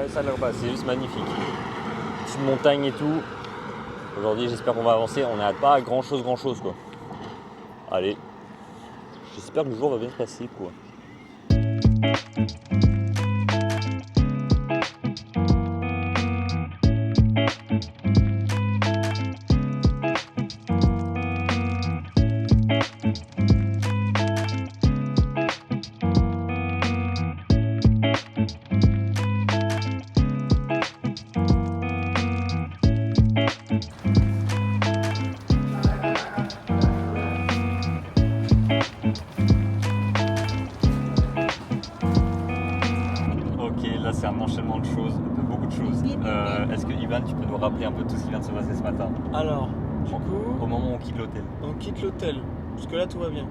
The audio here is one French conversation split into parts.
ça a l'air pas, c'est juste magnifique. Petite montagne et tout. Aujourd'hui, j'espère qu'on va avancer. On n'a pas grand chose quoi. Allez, j'espère que le jour va bien se passer quoi. Là, c'est un enchaînement de choses, de beaucoup de choses. Est-ce que Ivan, tu peux nous rappeler un peu tout ce qui vient de se passer ce matin? Alors, du coup, au moment où on quitte l'hôtel. On quitte l'hôtel, jusque là tout va bien.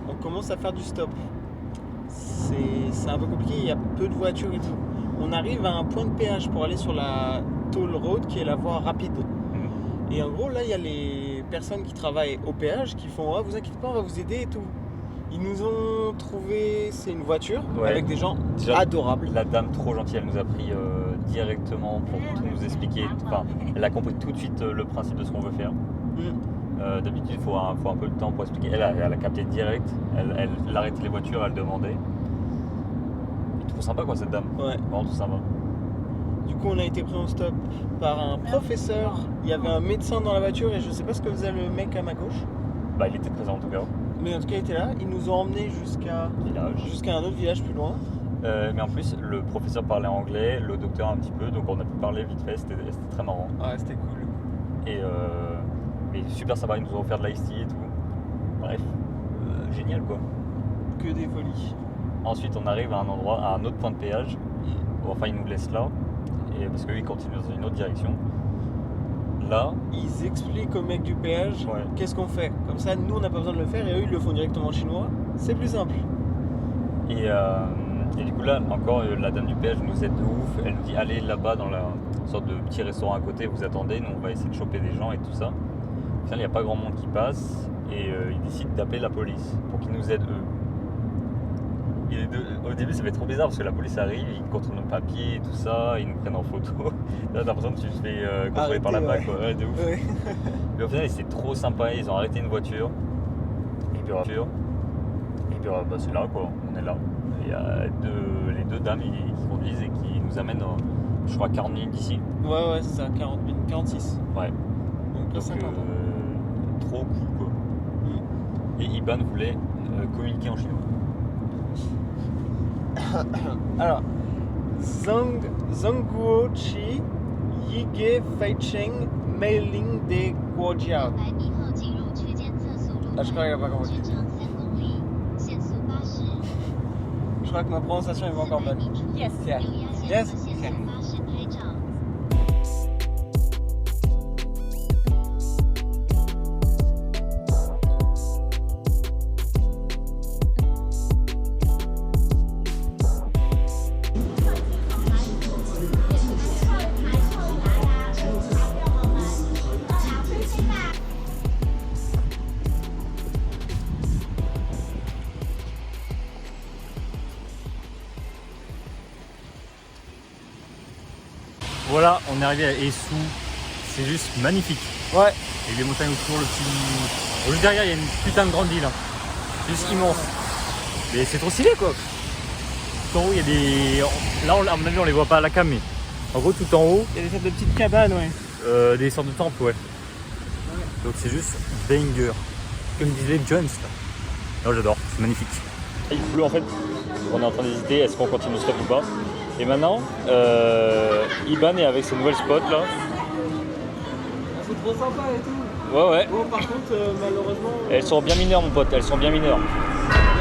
On commence à faire du stop. C'est un peu compliqué, il y a peu de voitures et tout. On arrive à un point de péage pour aller sur la toll road qui est la voie rapide. Et en gros, là, il y a les personnes qui travaillent au péage qui font vous inquiétez pas, on va vous aider et tout. Ils nous ont trouvé, c'est une voiture avec des gens adorables. La dame trop gentille, elle nous a pris directement pour tout nous expliquer. Enfin, elle a compris tout de suite le principe de ce qu'on veut faire. D'habitude, il faut un peu de temps pour expliquer. Elle a capté direct, elle arrêtait les voitures, elle demandait. Et trop sympa quoi cette dame. Ouais. Vraiment tout sympa. Du coup, on a été pris en stop par un professeur. Il y avait un médecin dans la voiture et je sais pas ce que faisait le mec à ma gauche. Bah, il était présent en tout cas. Mais en tout cas, il était là. Ils nous ont emmenés jusqu'à un autre village plus loin. Mais en plus, le professeur parlait anglais, le docteur un petit peu, donc on a pu parler vite fait. C'était très marrant. Ouais, c'était cool. Mais super sympa. Ils nous ont offert de l'ice tea et tout. Bref, génial quoi. Que des folies. Ensuite, on arrive à un endroit, à un autre point de péage. Enfin, ils nous laissent là, et parce qu'eux ils continuent dans une autre direction. Là, ils expliquent au mec du péage qu'est-ce qu'on fait. Comme ça, nous on n'a pas besoin de le faire et eux ils le font directement en chinois. C'est plus simple. Et du coup là, encore la dame du péage nous aide de ouf. Elle nous dit allez là-bas dans la sorte de petit restaurant à côté, vous attendez, nous on va essayer de choper des gens et tout ça. Au final, il n'y a pas grand monde qui passe et ils décident d'appeler la police pour qu'ils nous aident eux. Et au début, ça fait trop bizarre parce que la police arrive, ils contrôlent nos papiers et tout ça, ils nous prennent en photo. Là, t'as l'impression que tu te fais contrôler par la BAC, quoi. Ouais, de ouf. Ouais. Mais au final, c'est trop sympa, ils ont arrêté une voiture. Et puis, bah, c'est là, quoi. On est là. Il y a les deux dames qui conduisent et qui nous amènent, je crois, 40 minutes d'ici. Ouais, c'est ça, 40 minutes, 46. Ouais. Donc 50 trop cool, quoi. Et Iban voulait communiquer en chinois. Alors, Zhongguo Chi Yige Feicheng Mailing de Guojiao. Ah, je crois qu'il n'a pas compris. Je crois que ma prononciation est pas encore bonne. Yes. Yeah. Yes. Yeah. Voilà, on est arrivé à Essou, c'est juste magnifique. Ouais. Avec les montagnes autour, le petit... Juste derrière, il y a une putain de grande ville. C'est juste immense. Mais c'est trop stylé quoi. Tout en haut, il y a des... Là, à mon avis, on les voit pas à la cam, mais en gros, tout en haut... Il y a des sortes de petites cabanes, des sortes de temples, ouais. Donc c'est juste banger. Comme disait Jones. Non, j'adore, c'est magnifique. Il pleut en fait, on est en train d'hésiter, est-ce qu'on continue le stop ou pas. Et maintenant, Iban est avec ses nouvelles spots là. C'est trop sympa et tout. Ouais. Bon, par contre, malheureusement. Elles sont bien mineures, mon pote, elles sont bien mineures.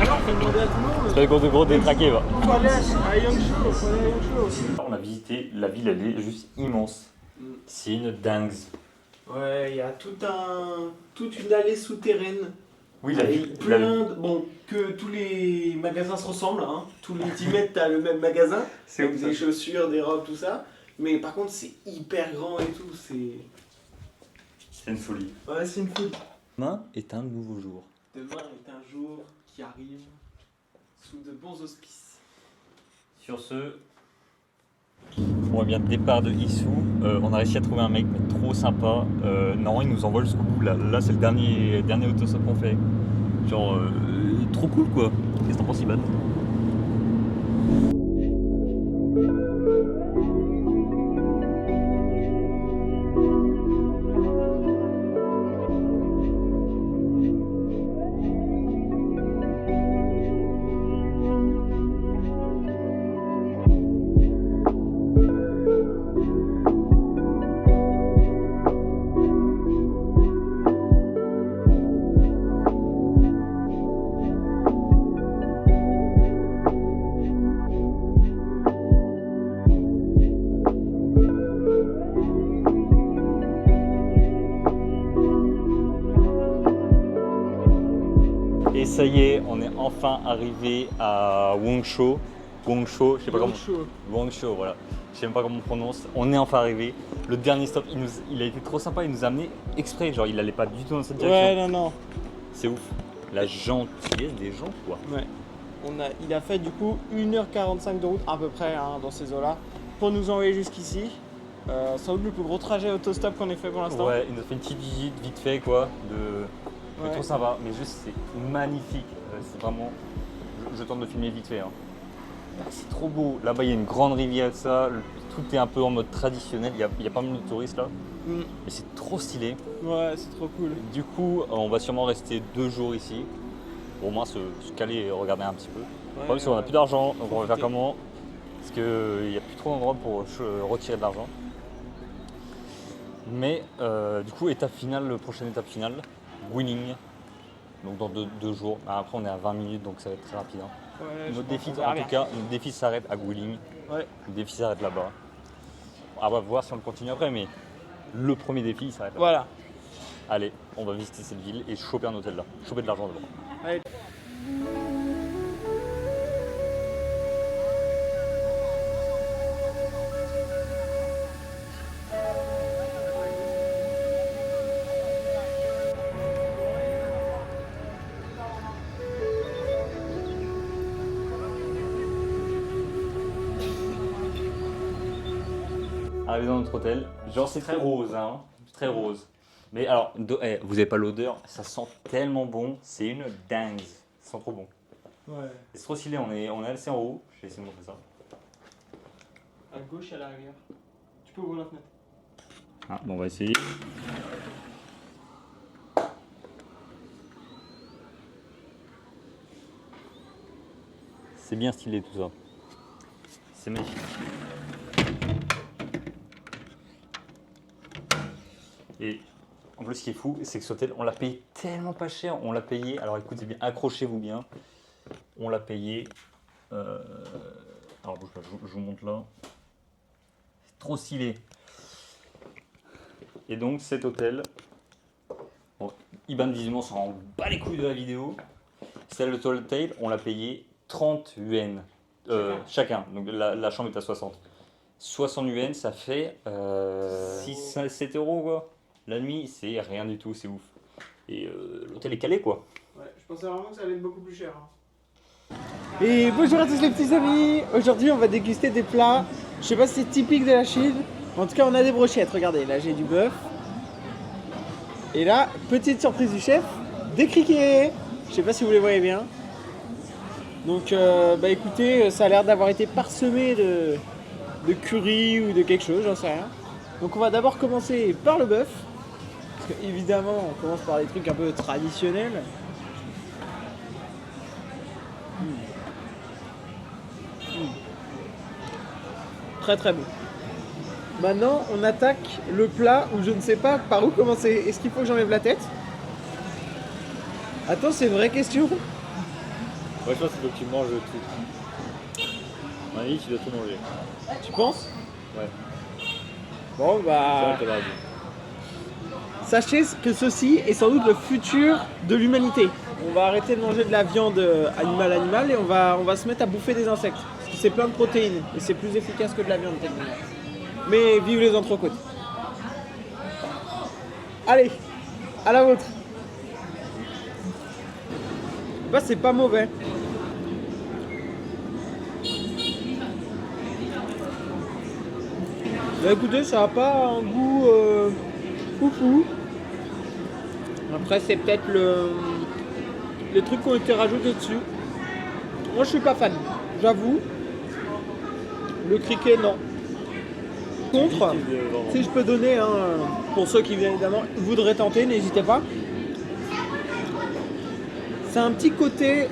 Alors, faut demander à tout le monde. C'est pas gros détraqué, va. Faut aller à Yangshuo, aussi. On a visité, la ville elle est juste immense. C'est une dingue. Ouais, il y a toute une allée souterraine. Oui, la ville. Bon, que tous les magasins se ressemblent, hein. Tous les 10 mètres, t'as le même magasin. C'est avec des chaussures, des robes, tout ça. Mais par contre, c'est hyper grand et tout. C'est une folie. Ouais, c'est une folie. Demain est un nouveau jour. Demain est un jour qui arrive sous de bons auspices. Sur ce. Bon, bien, départ de Issou, on a réussi à trouver un mec mais trop sympa. Non, il nous envoie jusqu'au bout. Là c'est le dernier autostop qu'on fait. Genre, trop cool quoi. Qu'est-ce que t'en penses, Iban? Et ça y est, on est enfin arrivé à Wongsho. Wongsho, je sais pas comment. Wongsho, voilà. Je sais même pas comment on prononce. On est enfin arrivé. Le dernier stop, il a été trop sympa. Il nous a amené exprès. Genre, il allait pas du tout dans cette direction. Ouais, non. C'est ouf. La gentillesse des gens, quoi. Ouais. Il a fait du coup 1h45 de route à peu près hein, dans ces eaux-là pour nous envoyer jusqu'ici. Sans doute le plus gros trajet autostop qu'on ait fait pour l'instant. Ouais, il nous a fait une petite visite vite fait, quoi. Ouais. Trop sympa, mais juste c'est magnifique. C'est vraiment. Je tente de filmer vite fait. Hein. C'est trop beau. Là-bas, il y a une grande rivière, ça. Tout est un peu en mode traditionnel. Il y a pas mal de touristes là. Et c'est trop stylé. Ouais, c'est trop cool. Du coup, on va sûrement rester 2 jours ici. Pour au moins se caler et regarder un petit peu. Le problème, c'est qu'on n'a plus d'argent. Donc, on va faire comment? Parce qu'il n'y a plus trop d'endroits pour retirer de l'argent. Mais du coup, prochaine étape finale, Guilin. Donc dans 2 jours. Après, on est à 20 minutes, donc ça va être très rapide. Hein. Ouais, Notre défi s'arrête à Guilin. Ouais. Le défi s'arrête là-bas. On va voir si on le continue après, mais le premier défi, il s'arrête là-bas. Voilà. Allez, on va visiter cette ville et choper un hôtel là. Choper de l'argent d'abord. Allez. Arrivé dans notre hôtel, genre c'est très rose, hein, très rose. Mais alors, vous avez pas l'odeur, ça sent tellement bon, c'est une dingue, ça sent trop bon. Ouais. C'est trop stylé, on est assez en haut, je vais essayer de montrer ça. À gauche, à la rivière. Tu peux ouvrir la fenêtre. Ah, bon, on va essayer. C'est bien stylé tout ça. C'est magnifique. Et en plus, ce qui est fou, c'est que cet hôtel, on l'a payé tellement pas cher. On l'a payé, alors écoutez bien, accrochez-vous bien. On l'a payé. Alors, je vous montre là. C'est trop stylé. Et donc, cet hôtel, bon, Iban visiblement s'en rend bas les couilles de la vidéo. C'est le hôtel, on l'a payé 30 yuan chacun. Donc, la chambre est à 60. 60 yuan, ça fait 6-7 euros quoi. La nuit, c'est rien du tout, c'est ouf. Et l'hôtel est calé quoi. Ouais, je pensais vraiment que ça allait être beaucoup plus cher. Hein. Et bonjour à tous les petits amis. Aujourd'hui, on va déguster des plats. Je sais pas si c'est typique de la Chine. En tout cas, on a des brochettes. Regardez, là j'ai du bœuf. Et là, petite surprise du chef, des criquets. Je sais pas si vous les voyez bien. Donc, bah écoutez, ça a l'air d'avoir été parsemé de curry ou de quelque chose, j'en sais rien. Donc, on va d'abord commencer par le bœuf. Parce qu'évidemment, on commence par des trucs un peu traditionnels. Très très bon. Maintenant, on attaque le plat où je ne sais pas par où commencer. Est-ce qu'il faut que j'enlève la tête? Attends, c'est une vraie question. Moi je pense qu'il faut que tu manges tout. À mon avis, tu dois tout manger. Tu penses? Ouais. Bon bah... Sachez que ceci est sans doute le futur de l'humanité. On va arrêter de manger de la viande animale et on va se mettre à bouffer des insectes. Parce que c'est plein de protéines et c'est plus efficace que de la viande techniquement. Mais vive les entrecôtes. Allez, à la vôtre. Bah c'est pas mauvais. Bah écoutez, ça n'a pas un goût foufou. Après, c'est peut-être les trucs qui ont été rajoutés dessus. Moi, je suis pas fan, j'avoue. Le criquet, non. Contre, si je peux donner, hein, pour ceux qui bien évidemment voudraient tenter, n'hésitez pas. C'est un petit côté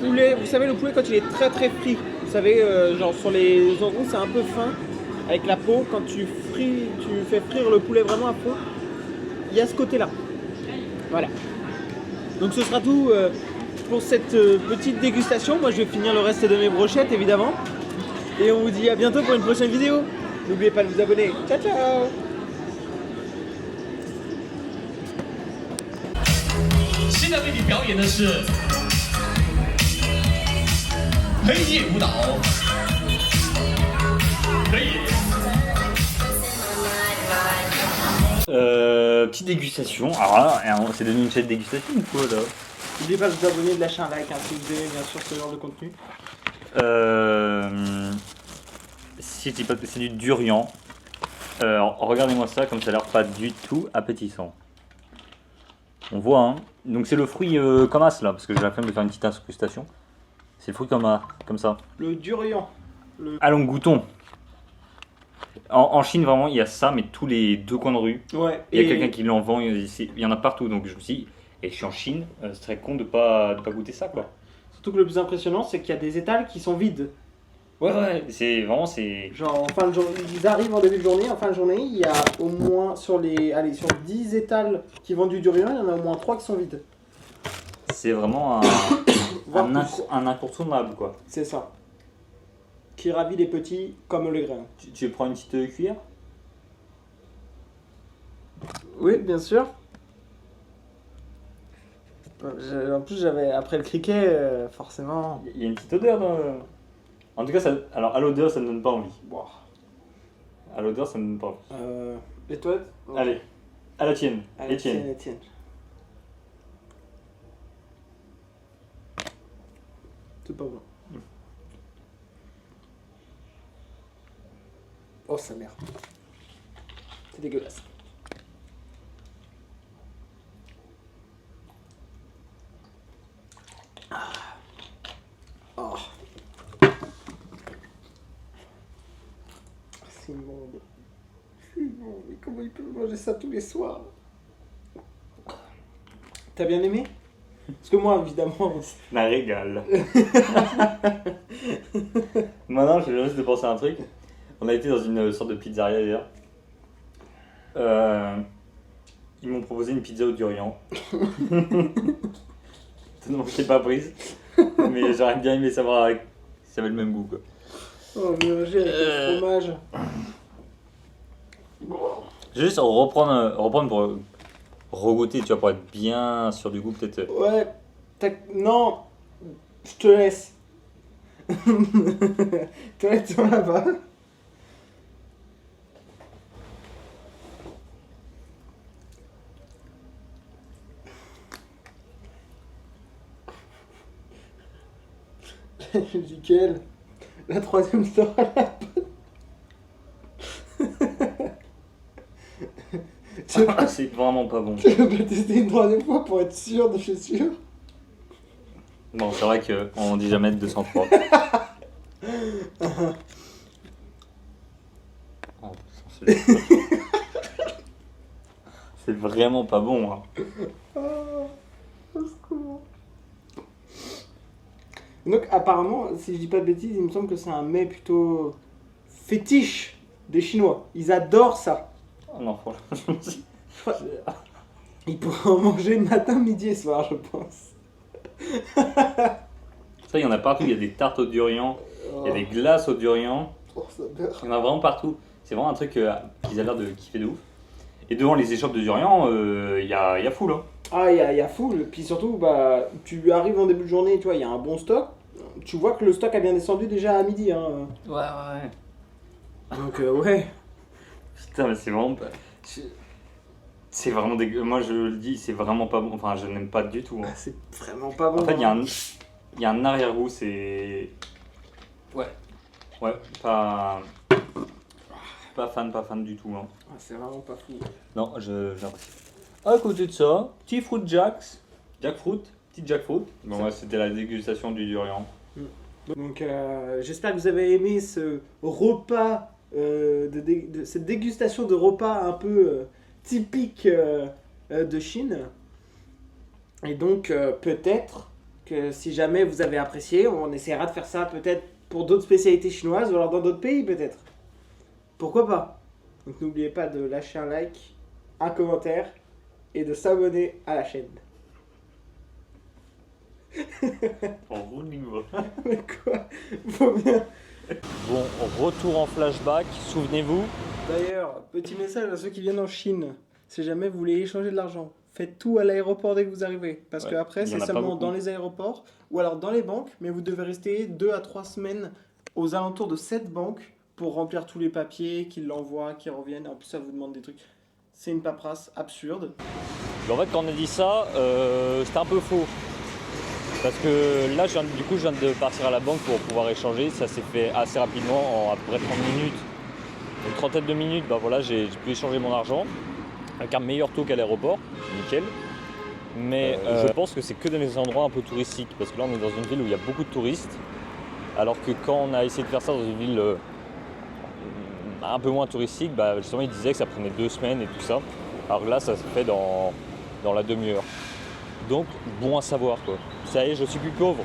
poulet. Vous savez, le poulet quand il est très très frit, vous savez, genre sur les ongles, c'est un peu fin avec la peau. Quand tu fais frire le poulet vraiment à fond, il y a ce côté-là. Voilà. Donc ce sera tout pour cette petite dégustation. Moi, je vais finir le reste de mes brochettes, évidemment. Et on vous dit à bientôt pour une prochaine vidéo. N'oubliez pas de vous abonner. Ciao, ciao! 现在为你表演的是黑夜舞蹈，可以。 Petite dégustation. Alors là, c'est devenu une chaîne de dégustation ou quoi là? N'oubliez pas de vous abonner, de lâcher un like si vous aimez bien sûr ce genre de contenu. Si je dis pas que c'est du durian. Regardez-moi ça, comme ça a l'air pas du tout appétissant. On voit, hein. Donc c'est le fruit comme as là, parce que j'ai la flemme de faire une petite incrustation. C'est le fruit comme ça. Le durian. Allons, goûtons. En Chine, vraiment, il y a ça, mais tous les 2 coins de rue. Ouais. Il y a quelqu'un qui l'en vend, il y en a partout. Donc je me suis dit, et je suis en Chine, c'est très con de pas goûter ça, quoi. Surtout que le plus impressionnant, c'est qu'il y a des étals qui sont vides. Ouais, c'est vraiment, Genre en fin de journée, ils arrivent en début de journée, en fin de journée, il y a au moins sur 10 étals qui vendent du durian, il y en a au moins 3 qui sont vides. C'est vraiment Voire plus. un incontournable, quoi. C'est ça. Qui ravit les petits comme le grain. Tu prends une petite cuillère? Oui, bien sûr. En plus, j'avais après le criquet, forcément. Il y a une petite odeur dans le... En tout cas, alors à l'odeur, ça ne donne pas envie. Wow. À l'odeur, ça ne donne pas envie. Et toi? Allez, à la tienne. Allez, Etienne. tienne. C'est pas bon. Oh sa mère. C'est dégueulasse. Oh. C'est immonde. C'est immonde. Mais comment il peut manger ça tous les soirs? T'as bien aimé? Parce que moi, évidemment... La régale. Maintenant, je risque de penser à un truc. On a été dans une sorte de pizzeria hier. Ils m'ont proposé une pizza au durian. Non, je l'ai pas prise. Mais j'aurais bien aimé savoir si ça avait le même goût, quoi. Oh, mélangé avec le fromage. Je vais juste reprendre pour regoûter, tu vois, pour être bien sûr du goût, peut-être. Ouais. Non. Je te laisse. Toi là-bas. Nickel. La troisième sera la bonne. C'est vraiment pas bon. Tu veux pas tester une troisième fois pour être sûr de chez sûr? Bon, c'est vrai qu'on dit jamais de 203. Oh, c'est vraiment pas bon. Hein. Donc apparemment, si je dis pas de bêtises, il me semble que c'est un mets plutôt fétiche des Chinois. Ils adorent ça. Oh non, franchement, Ils pourraient en manger matin, midi et soir, je pense. ça, il y en a partout. Il y a des tartes au durian, il y a des glaces au durian. Oh, ça meurt. Il y en a vraiment partout. C'est vraiment un truc qu'ils ont l'air de kiffer de ouf. Et devant les échoppes de durian, il y a full. Hein. Ah, il y a full. Puis surtout, bah, tu arrives en début de journée, tu vois, il y a un bon stock. Tu vois que le stock a bien descendu déjà à midi. Hein. Ouais. Donc, ouais. Putain, mais c'est vraiment pas... C'est vraiment dégueu. Moi, je le dis, c'est vraiment pas bon. Enfin, je n'aime pas du tout. Hein. C'est vraiment pas bon. En fait, il y a un arrière-goût, c'est... Ouais, pas Pas fan du tout. Hein. Ah, c'est vraiment pas fou. Non, j'apprécie. À côté de ça, petit fruit jackfruit. Bon, ouais, c'était la dégustation du durian. Donc j'espère que vous avez aimé ce repas, cette dégustation de repas un peu typique de Chine. Et donc peut-être que si jamais vous avez apprécié, on essaiera de faire ça peut-être pour d'autres spécialités chinoises ou alors dans d'autres pays peut-être. Pourquoi pas? Donc n'oubliez pas de lâcher un like, un commentaire et de s'abonner à la chaîne. En gros niveau. Mais quoi? Faut bien. Bon, retour en flashback, souvenez-vous. D'ailleurs, petit message à ceux qui viennent en Chine. Si jamais vous voulez échanger de l'argent, faites tout à l'aéroport dès que vous arrivez. Parce Ouais, qu'après, il y en c'est a pas seulement beaucoup. dans les aéroports ou alors dans les banques. Mais vous devez rester 2 à 3 semaines aux alentours de cette banque pour remplir tous les papiers, qu'ils l'envoient, qu'ils reviennent. En plus, ça vous demande des trucs. C'est une paperasse absurde. En fait, quand on a dit ça, c'était un peu faux. Parce que là, je viens de partir à la banque pour pouvoir échanger. Ça s'est fait assez rapidement, en à peu près 30 minutes. Une trentaine de minutes, bah voilà, j'ai pu échanger mon argent avec un meilleur taux qu'à l'aéroport, nickel. Mais je pense que c'est que dans les endroits un peu touristiques. Parce que là, on est dans une ville où il y a beaucoup de touristes. Alors que quand on a essayé de faire ça dans une ville un peu moins touristique, bah justement, ils disaient que ça prenait 2 semaines et tout ça. Alors là, ça se fait dans la demi-heure. Donc, bon à savoir quoi. Ça y est, je suis plus pauvre.